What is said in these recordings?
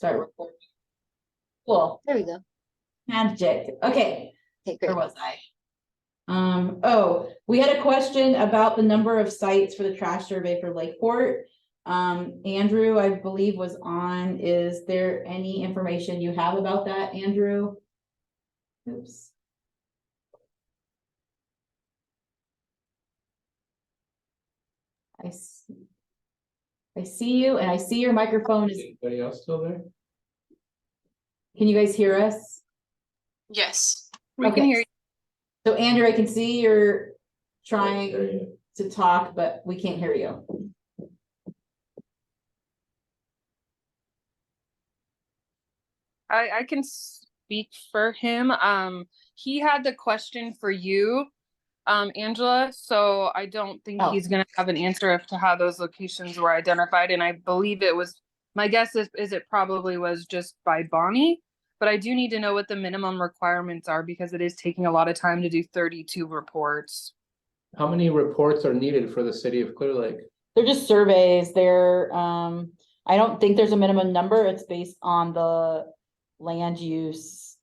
Start recording. Cool. There we go. Magic. Okay. Okay, Where great. was I? Oh, we had a question about the number of sites for the trash survey for Lakeport. Andrew, I believe, was on. Is there any information you have about that, Andrew? Oops. I see you, and I see your microphone is. Anybody else still there? Can you guys hear us? Yes. We can hear you. So Andrew, I can see you're trying There you to talk, but we can't hear you. I can speak for him. He had the question for you, Angela, so I don't think he's gonna have an answer as to how those locations were identified, and I believe it was, my guess is it probably was just by Bonnie, but I do need to know what the minimum requirements are because it is taking a lot of time to do 32 reports. How many reports are needed for the city of Clear Lake? They're just surveys. They're I don't think there's a minimum number. It's based on the land use.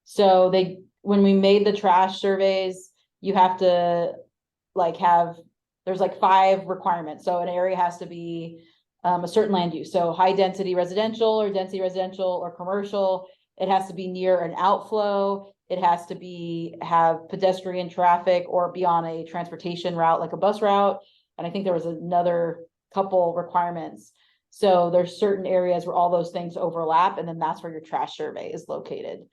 So when we made the trash surveys, you have to there's 5 requirements. So an area has to be a certain land use. So high density residential or density residential or commercial. It has to be near an outflow. It has to have pedestrian traffic or be on a transportation route, like a bus route. And I think there was another couple requirements. So there's certain areas where all those things overlap, and then that's where your trash survey is located.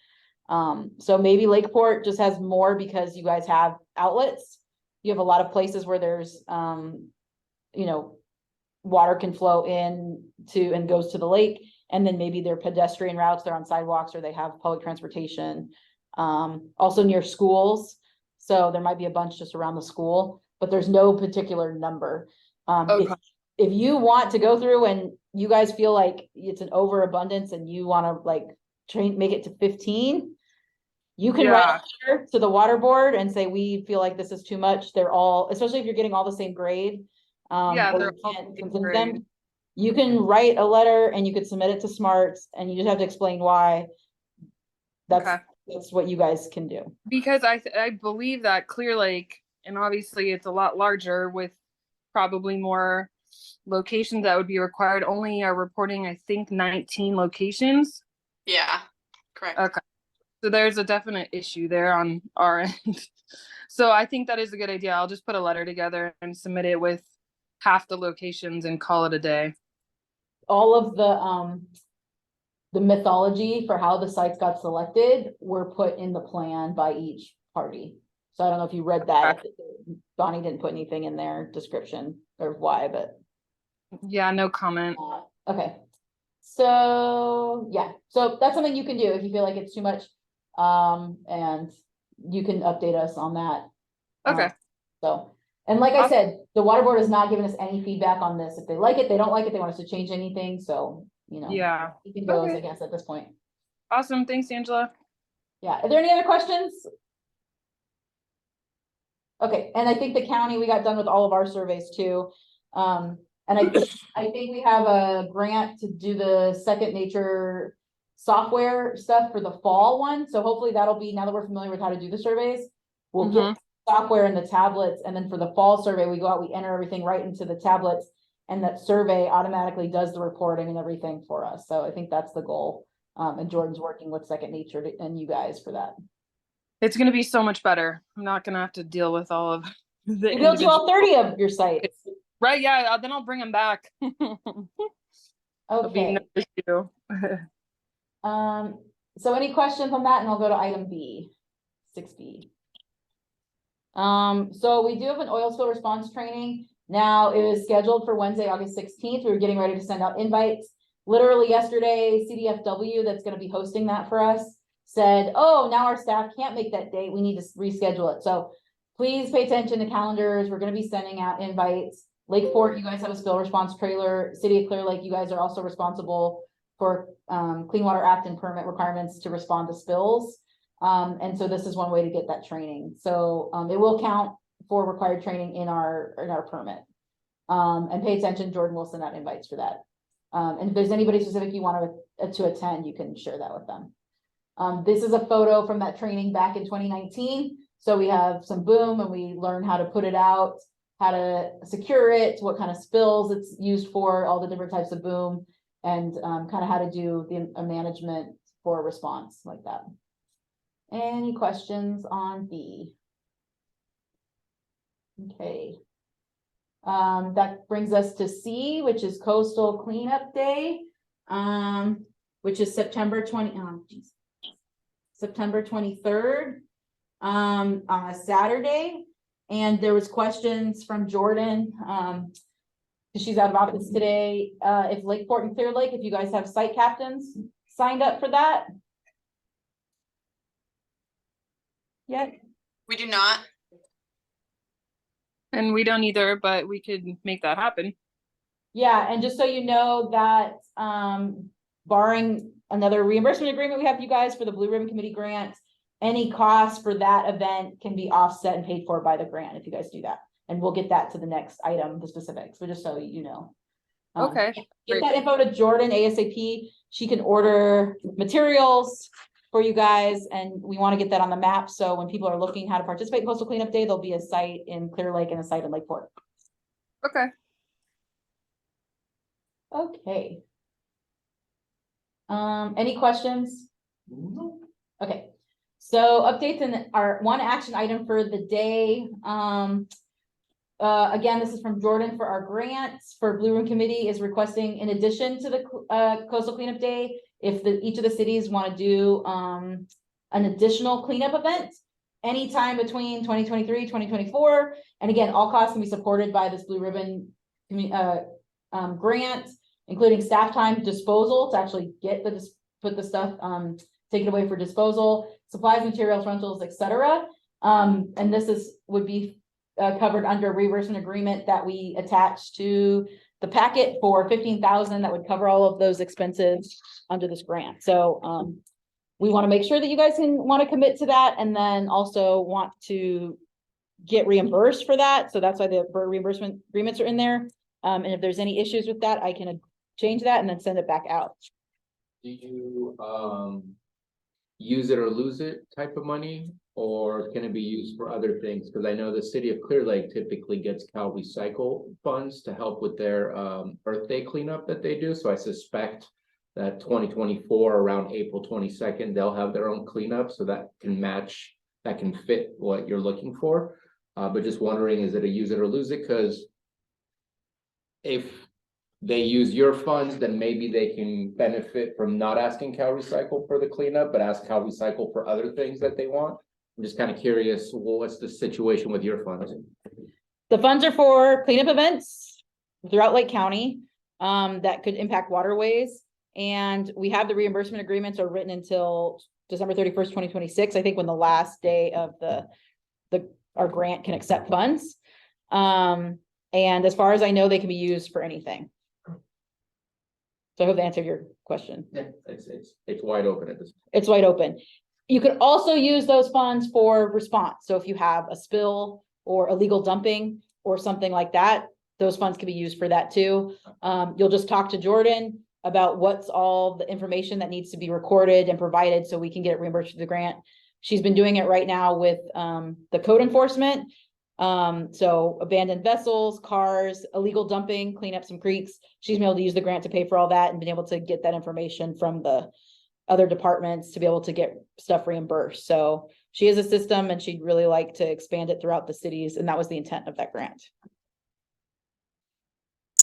So maybe Lakeport just has more because you guys have outlets. You have a lot of places where there's, water can flow in to and goes to the lake. And then maybe they're pedestrian routes, they're on sidewalks, or they have public transportation. Also near schools. So there might be a bunch just around the school, but there's no particular number. Okay. If you want to go through and you guys feel like it's an overabundance and you want to make it to 15, you can write a letter to the water board and say, we feel like this is too much. They're all, especially if you're getting all the same grade. They're all the same grade. You can write a letter and you could submit it to Smarts, and you just have to explain why. That's what you guys can do. Because I believe that Clear Lake, and obviously it's a lot larger with probably more locations that would be required, only are reporting, I think, 19 locations. Yeah, correct. Okay. So there's a definite issue there on our end. So I think that is a good idea. I'll just put a letter together and submit it with half the locations and call it a day. All of the mythology for how the sites got selected were put in the plan by each party. So I don't know if you read that. Bonnie didn't put anything in their description or why, but yeah, no comment. Okay. So yeah, so that's something you can do if you feel like it's too much. And you can update us on that. Okay. And like I said, the water board has not given us any feedback on this. If they like it, they don't like it, they want us to change anything. So, yeah, you can go, I guess, at this point. Awesome. Thanks, Angela. Yeah. Are there any other questions? Okay. And I think the county, we got done with all of our surveys too. And I think we have a grant to do the Second Nature software stuff for the fall one. So hopefully that'll be, now that we're familiar with how to do the surveys, we'll get software in the tablets. And then for the fall survey, we go out, we enter everything right into the tablets, and that survey automatically does the reporting and everything for us. So I think that's the goal. And Jordan's working with Second Nature and you guys for that. It's going to be so much better. I'm not going to have to deal with all of the you build all 30 of your sites. Right. Yeah. Then I'll bring them back. Okay. No So any questions on that? And I'll go to item B, 6B. So we do have an oil spill response training. Now it is scheduled for Wednesday, August 16th. We were getting ready to send out invites. Literally yesterday, CDFW, that's going to be hosting that for us, said, oh, now our staff can't make that date. We need to reschedule it. So please pay attention to calendars. We're going to be sending out invites. Lakeport, you guys have a spill response trailer. City of Clear Lake, you guys are also responsible for Clean Water Act and permit requirements to respond to spills. And so this is one way to get that training. So it will count for required training in our permit. And pay attention, Jordan will send out invites for that. And if there's anybody specific you want to attend, you can share that with them. This is a photo from that training back in 2019. So we have some boom and we learn how to put it out, how to secure it, what kind of spills it's used for, all the different types of boom, and kind of how to do the management for a response like that. Any questions on B? Okay. That brings us to C, which is Coastal Cleanup Day, which is September 23rd, on a Saturday. And there was questions from Jordan, she's out of office today, if Lakeport and Clear Lake, if you guys have site captains signed up for that yet? We do not. And we don't either, but we could make that happen. Yeah, and just so you know that, barring another reimbursement agreement we have with you guys for the Blue Ribbon Committee grant, any cost for that event can be offset and paid for by the grant if you guys do that. And we'll get that to the next item, the specifics, but just so you know. Okay. Get Great. that info to Jordan ASAP. She can order materials for you guys, and we want to get that on the map. So when people are looking how to participate in Coastal Cleanup Day, there'll be a site in Clear Lake and a site in Lakeport. Okay. Okay. Any questions? Okay. So updates in our one action item for the day. Again, this is from Jordan for our grants for Blue Room Committee is requesting, in addition to the Coastal Cleanup Day, if each of the cities want to do an additional cleanup event anytime between 2023, 2024. And again, all costs can be supported by this Blue Ribbon grant, including staff time, disposal to actually get put the stuff, take it away for disposal, supplies, materials, rentals, etc. And this would be covered under reimbursement agreement that we attach to the packet for $15,000 that would cover all of those expenses under this grant. So we want to make sure that you guys want to commit to that, and then also want to get reimbursed for that. So that's why the reimbursement agreements are in there. And if there's any issues with that, I can change that and then send it back out. Do you use it or lose it type of money, or can it be used for other things? Because I know the city of Clear Lake typically gets Cal Recycle funds to help with their Earth Day cleanup that they do. So I suspect that 2024 around April 22nd, they'll have their own cleanup, so that can match, that can fit what you're looking for. But just wondering, is it a use it or lose it? Because if they use your funds, then maybe they can benefit from not asking Cal Recycle for the cleanup, but ask Cal Recycle for other things that they want. I'm just kind of curious, well, what's the situation with your funds? The funds are for cleanup events throughout Lake County that could impact waterways. And we have the reimbursement agreements are written until December 31st, 2026, I think, when the last day of our grant can accept funds. And as far as I know, they can be used for anything. So I hope that answered your question. Yeah, it's wide open at this point. It's wide open. You could also use those funds for response. So if you have a spill or illegal dumping or something like that, those funds can be used for that too. You'll just talk to Jordan about what's all the information that needs to be recorded and provided so we can get it reimbursed through the grant. She's been doing it right now with the code enforcement. So abandoned vessels, cars, illegal dumping, clean up some creeks. She's been able to use the grant to pay for all that and been able to get that information from the other departments to be able to get stuff reimbursed. So she has a system and she'd really like to expand it throughout the cities. And that was the intent of that grant.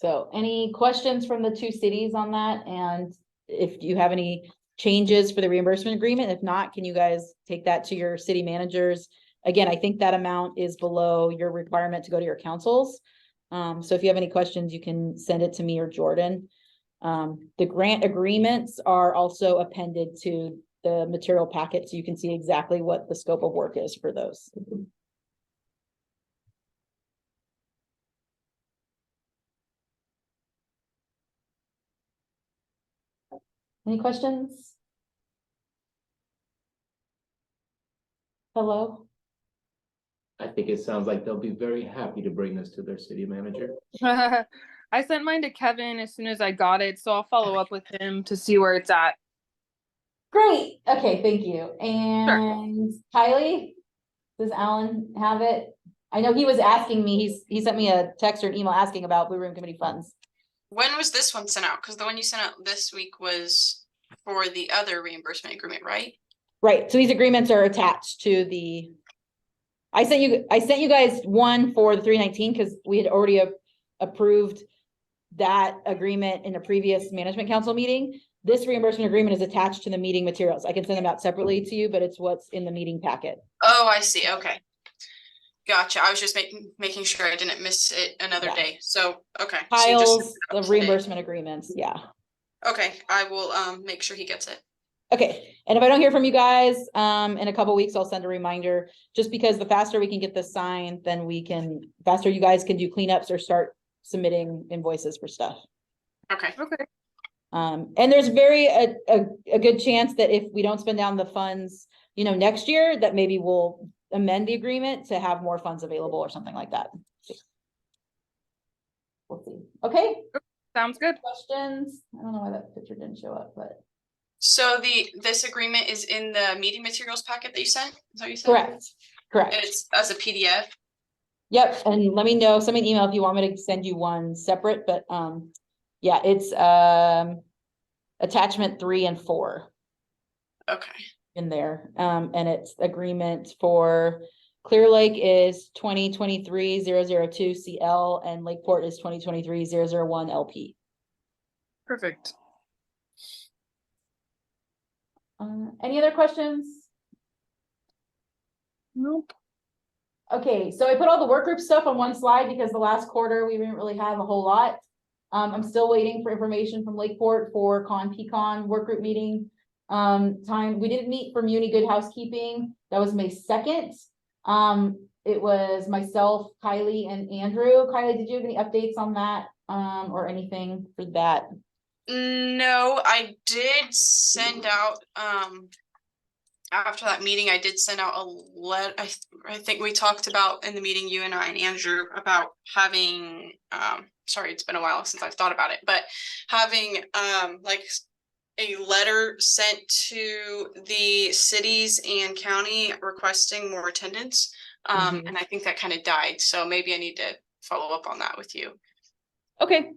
So any questions from the two cities on that? And if you have any changes for the reimbursement agreement, if not, can you guys take that to your city managers? Again, I think that amount is below your requirement to go to your councils. So if you have any questions, you can send it to me or Jordan. The grant agreements are also appended to the material packet, so you can see exactly what the scope of work is for those. Any questions? Hello? I think it sounds like they'll be very happy to bring this to their city manager. I sent mine to Kevin as soon as I got it, so I'll follow up with him to see where it's at. Great, okay, thank you. And Kylie, does Alan have it? I know he was asking me, he sent me a text or an email asking about Blue Room Committee funds. When was this one sent out? Because the one you sent out this week was for the other reimbursement agreement, right? Right, so these agreements are attached to the. I sent you guys one for the 319 because we had already approved that agreement in a previous management council meeting. This reimbursement agreement is attached to the meeting materials. I can send them out separately to you, but it's what's in the meeting packet. Oh, I see. Okay. Gotcha. I was just making sure I didn't miss it another Yeah. day. So, okay. So you just sent Piles it out of today. reimbursement agreements, yeah. Okay, I will make sure he gets it. Okay, and if I don't hear from you guys in a couple weeks, I'll send a reminder, just because the faster we can get this signed, then we can, faster you guys can do cleanups or start submitting invoices for stuff. Okay. Okay. And there's a good chance that if we don't spend down the funds, you know, next year, that maybe we'll amend the agreement to have more funds available or something like that. We'll see. Okay, Sounds good. questions? I don't know why that picture didn't show up, but. So this agreement is in the meeting materials packet that you sent? Is that what you said? Correct. And it's as a PDF? Yep, and let me know, send me an email if you want me to send you one separate, but yeah, it's attachment 3 and 4 Okay. in there. And it's agreement for Clear Lake is 2023-002 CL and Lakeport is 2023-001 LP. Perfect. Any other questions? Nope. Okay, so I put all the work group stuff on one slide because the last quarter we didn't really have a whole lot. I'm still waiting for information from Lakeport for PCON work group meeting time. We didn't meet for Muni Good Housekeeping. That was May 2nd. It was myself, Kylie, and Andrew. Kylie, did you have any updates on that or anything for that? No, I did send out after that meeting, I did send out a letter. I think we talked about in the meeting, you and I and Andrew, about having sorry, it's been a while since I've thought about it, but having like a letter sent to the cities and county requesting more attendance. And I think that kind of died. So maybe I need to follow up on that with you. Okay.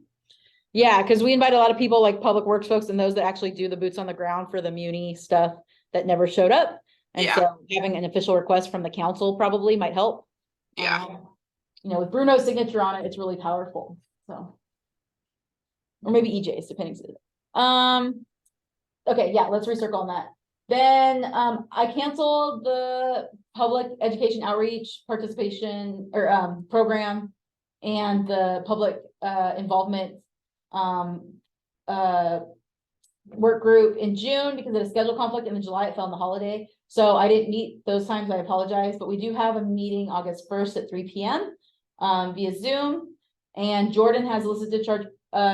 Yeah, because we invite a lot of people like public works folks and those that actually do the boots on the ground for the Muni stuff that never showed up. And Yeah. so having an official request from the council probably might help. Yeah. You know, with Bruno's signature on it, it's really powerful. So, or maybe EJ's, depending. Okay, yeah, let's recircle on that. Then I canceled the public education outreach participation or program and the public involvement work group in June because of a schedule conflict, and in July it fell on the holiday. So I didn't meet those times, I apologize, but we do have a meeting August 1st at 3 p.m. Via Zoom. And Jordan has a listed discharge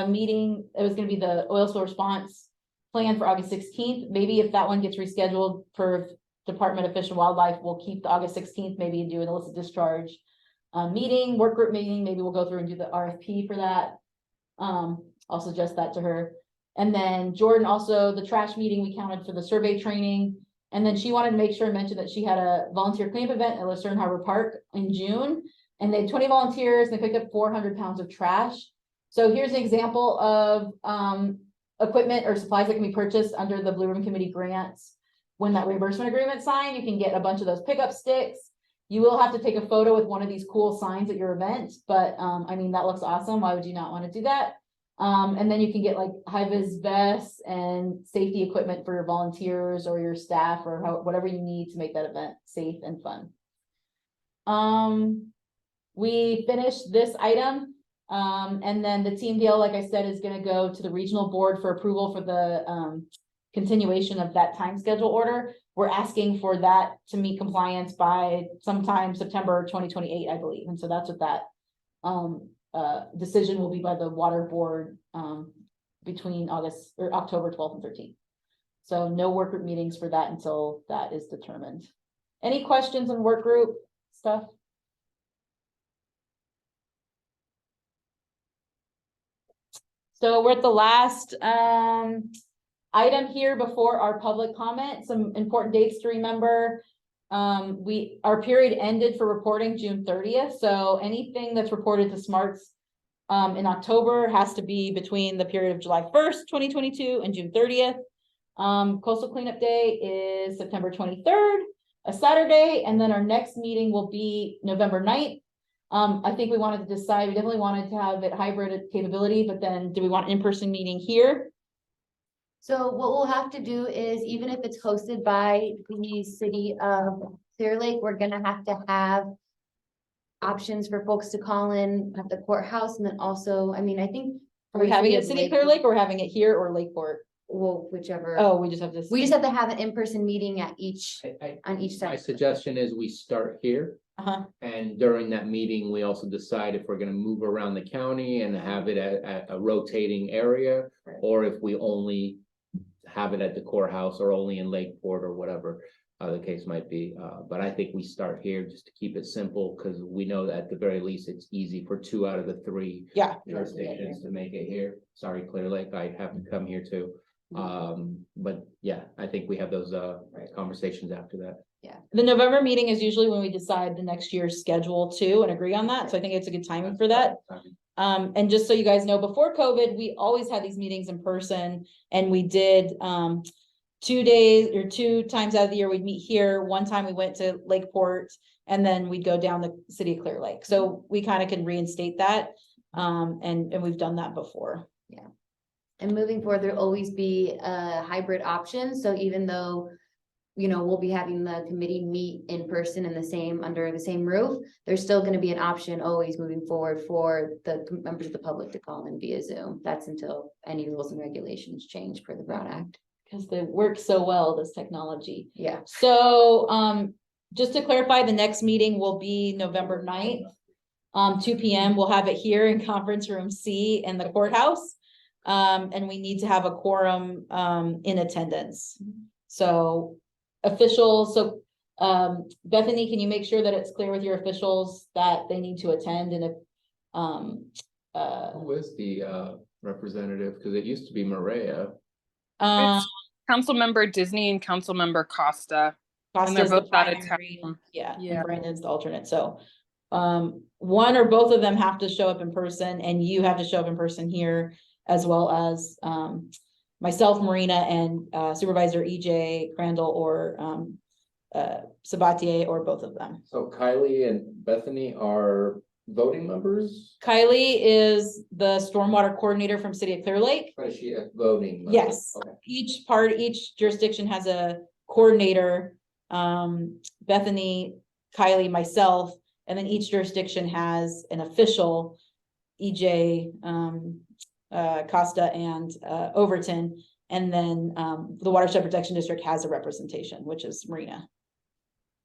meeting. It was going to be the oil spill response plan for August 16th. Maybe if that one gets rescheduled for Department of Fish and Wildlife, we'll keep the August 16th, maybe do an illicit discharge meeting, work group meeting. Maybe we'll go through and do the RFP for that. I'll suggest that to her. And then Jordan, also the trash meeting, we counted for the survey training. And then she wanted to make sure and mention that she had a volunteer cleanup event at Lucerne Harbor Park in June. And they had 20 volunteers and they picked up 400 pounds of trash. So here's an example of equipment or supplies that can be purchased under the Blue Room Committee grants. When that reimbursement agreement signed, you can get a bunch of those pickup sticks. You will have to take a photo with one of these cool signs at your event, but I mean, that looks awesome. Why would you not want to do that? And then you can get like high-vis vests and safety equipment for your volunteers or your staff or whatever you need to make that event safe and fun. We finished this item. And then the team deal, like I said, is going to go to the regional board for approval for the continuation of that time schedule order. We're asking for that to meet compliance by sometime September 2028, I believe. And so that's what that decision will be by the water board between August or October 12th and 13th. So no work group meetings for that until that is determined. Any questions on work group stuff? So we're at the last item here before our public comment, some important dates to remember. Our period ended for reporting June 30th, so anything that's reported to Smarts in October has to be between the period of July 1st, 2022 and June 30th. Coastal Cleanup Day is September 23rd, a Saturday, and then our next meeting will be November 9th. I think we wanted to decide, we definitely wanted to have it hybrid capability, but then do we want an in-person meeting here? So what we'll have to do is, even if it's hosted by the city of Clear Lake, we're gonna have to have options for folks to call in at the courthouse, and then also, I mean, I think. Are we having it at City of Clear Lake or we're having it here or Lakeport? Well, whichever. Oh, we just have to. We just have to have an in-person meeting at each, on each My side. suggestion is we start here. Uh-huh. And during that meeting, we also decide if we're gonna move around the county and have it at a rotating area. Right. Or if we only have it at the courthouse or only in Lakeport or whatever the case might be. But I think we start here just to keep it simple, because we know that at the very least, it's easy for 2 out of the 3 Yeah. jurisdictions to make it here. Sorry, Clear Lake, I have to come here too. But yeah, I think we have those conversations after that. The November meeting is usually when we decide the next year's schedule too and agree on that. So I think it's a good timing for that. And just so you guys know, before COVID, we always had these meetings in person, and we did 2 days or 2 times out of the year, we'd meet here. One time we went to Lakeport, and then we'd go down the city of Clear Lake. So we kind of can reinstate that. And we've done that before. And moving forward, there'll always be a hybrid option, so even though, you know, we'll be having the committee meet in person in the same, under the same roof, there's still gonna be an option always moving forward for the members of the public to call in via Zoom. That's until any rules and regulations change per the Brown Act. Because they work so well, this technology. Yeah. So, just to clarify, the next meeting will be November 9th. 2 p.m. We'll have it here in conference room C in the courthouse. And we need to have a quorum, in attendance. So officials, Bethany, can you make sure that it's clear with your officials that they need to attend, and if, Who is the representative? Because it used to be Maria. Councilmember Disney and Councilmember Costa. And they're Costa's the both out of primary, town. yeah, Yeah. and Brandon's the alternate, so. One or both of them have to show up in person, and you have to show up in person here, as well as, myself, Marina, and Supervisor EJ Crandall, or Sabatier, or both of them. So Kylie and Bethany are voting members? Kylie is the stormwater coordinator from City of Clear Lake. Or is she a voting member? Yes, Okay. each jurisdiction has a coordinator, Bethany, Kylie, myself, and then each jurisdiction has an official, EJ, Costa, and Overton. And then the Watershed Protection District has a representation, which is Marina.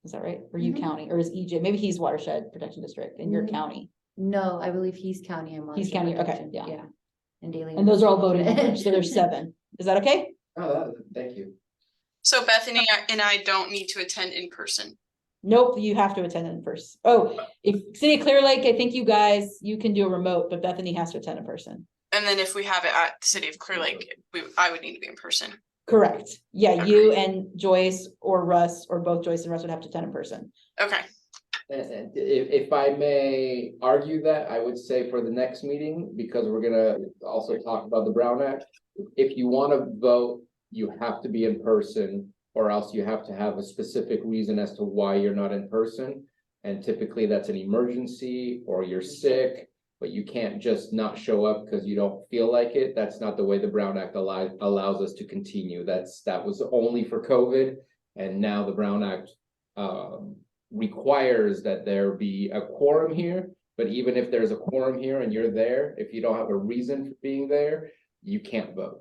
Is that right? Or you county, or is EJ, maybe he's Watershed Protection District in your county. No, I believe he's county and. He's Watershed county, okay, Protection. yeah. And daily. And those are all voting members, so there's 7. Is that okay? Thank you. So Bethany and I don't need to attend in person. Nope, you have to attend in person. Oh, if City of Clear Lake, I think you guys, you can do a remote, but Bethany has to attend in person. And then if we have it at the City of Clear Lake, I would need to be in person. Correct. Yeah, you and Joyce or Russ, or both Joyce and Russ would have to attend in person. Okay. And if I may argue that, I would say for the next meeting, because we're gonna also talk about the Brown Act. If you want to vote, you have to be in person, or else you have to have a specific reason as to why you're not in person. And typically that's an emergency, or you're sick, but you can't just not show up because you don't feel like it. That's not the way the Brown Act allows us to continue. That was only for COVID. And now the Brown Act requires that there be a quorum here. But even if there's a quorum here and you're there, if you don't have a reason for being there, you can't vote.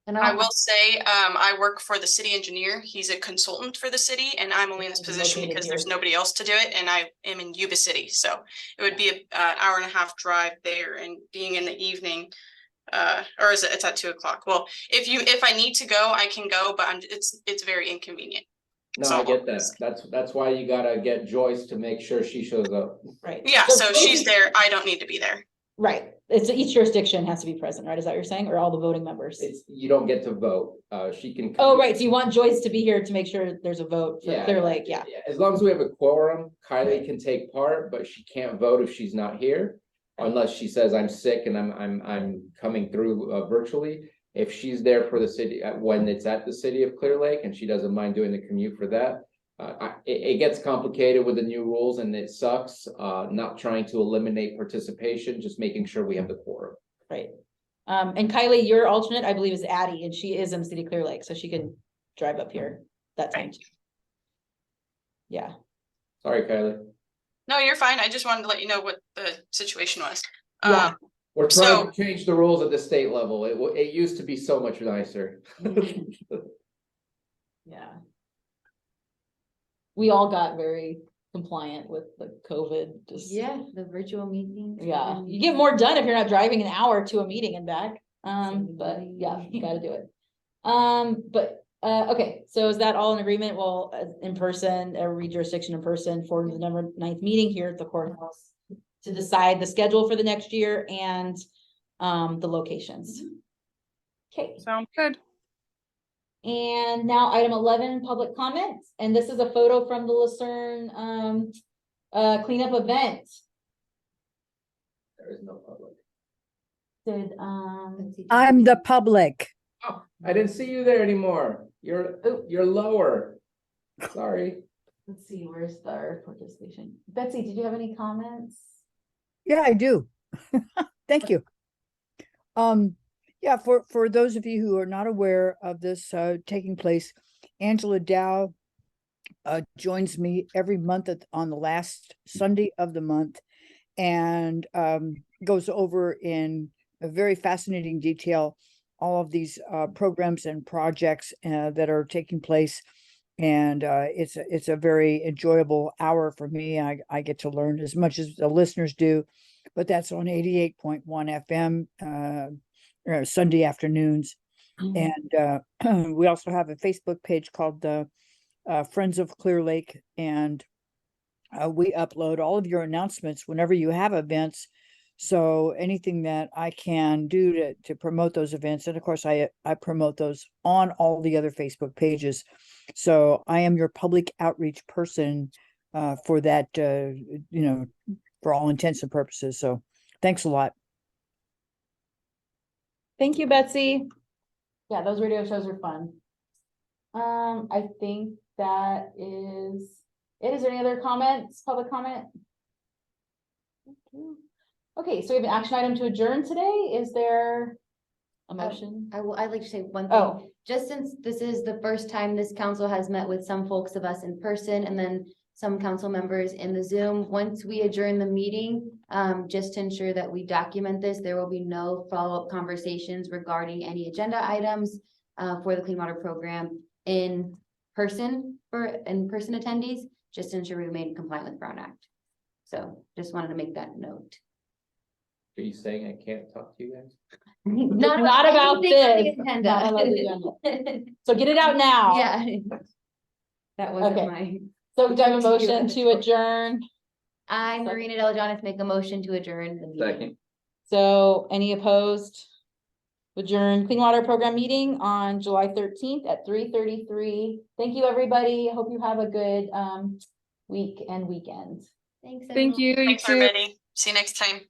And I will say, I work for the city engineer. He's a consultant for the city, and I'm only in this position Located because here. there's nobody else to do it, and I am in Yuba City, so it would be an hour and a half drive there, and being in the evening, or is it? It's at 2 o'clock. Well, if I need to go, I can go, but it's very inconvenient. No, I get that. That's why you gotta get Joyce to make sure she shows up. Right. Yeah, so Joyce she's is- there. I don't need to be there. Right, it's each jurisdiction has to be present, right? Is that what you're saying, or all the voting members? You don't get to vote. She can. Oh, right, so you want Joyce to be here to make sure there's a vote for Yeah. Clear Lake, yeah. As long as we have a quorum, Kylie Right. can take part, but she can't vote if she's not here. Unless she says I'm sick and I'm coming through virtually. If she's there for the city, when it's at the city of Clear Lake and she doesn't mind doing the commute for that. It gets complicated with the new rules and it sucks, not trying to eliminate participation, just making sure we have the quorum. Right. And Kylie, your alternate, I believe, is Addie, and she is in the city of Clear Lake, so she can drive up here that time. Right. too. Yeah, Sorry, Kylie. No, you're fine. I just wanted to let you know what the situation was. Yeah. Um, We're trying So- to change the rules at the state level. It used to be so much nicer. yeah. We all got very compliant with the COVID, just. Yeah, the virtual meetings. Yeah, you get more done if you're not driving an hour to a meeting and back, but yeah, you gotta do it. Okay, so is that all in agreement? Well, in person, every jurisdiction in person for the November 9th meeting here at the courthouse. To decide the schedule for the next year and, the locations. Okay, Sounds good. and now item 11, public comments, and this is a photo from the Lucerne, cleanup event. There is no public. Did, I'm the public. Oh, I didn't see you there anymore. Oh. You're lower. Sorry. let's see, where's our participation? Betsy, did you have any comments? Yeah, I do. Thank you. Yeah, for those of you who are not aware of this taking place, Angela Dow joins me every month on the last Sunday of the month and goes over in a very fascinating detail all of these programs and projects that are taking place. And it's a very enjoyable hour for me. I get to learn as much as the listeners do, but that's on 88.1 FM Sunday afternoons. And we also have a Facebook page called the Friends of Clear Lake, and we upload all of your announcements whenever you have events. So anything that I can do to promote those events, and of course I promote those on all the other Facebook pages. So I am your public outreach person for that, for all intents and purposes. So thanks a lot. Thank you, Betsy. Yeah, those radio shows are fun. I think that is it. Is there any other comments, public comment? Okay, so we have an action item to adjourn today. Is there a motion? I'd like to say one Oh. thing, just since this is the first time this council has met with some folks of us in person and then some council members in the Zoom, once we adjourn the meeting, just to ensure that we document this, there will be no follow-up conversations regarding any agenda items for the Clean Water Program in person for in-person attendees, just to ensure we remain compliant with Brown Act. So just wanted to make that note. Are you saying I can't talk to you guys? Not about anything this. on the Not about the agenda. So get it out now. Yeah. That wasn't Okay. my, So do I have a Continue motion with to the- adjourn? I, Second. Marina Delajonis, make a motion to adjourn the meeting. Second. So any opposed? Adjourn Clean Water Program meeting on July 13th at 3:33. Thank you, everybody. I hope you have a good week and weekend. Thanks. Thank everyone. you. You Thanks, too. everybody. See you next time.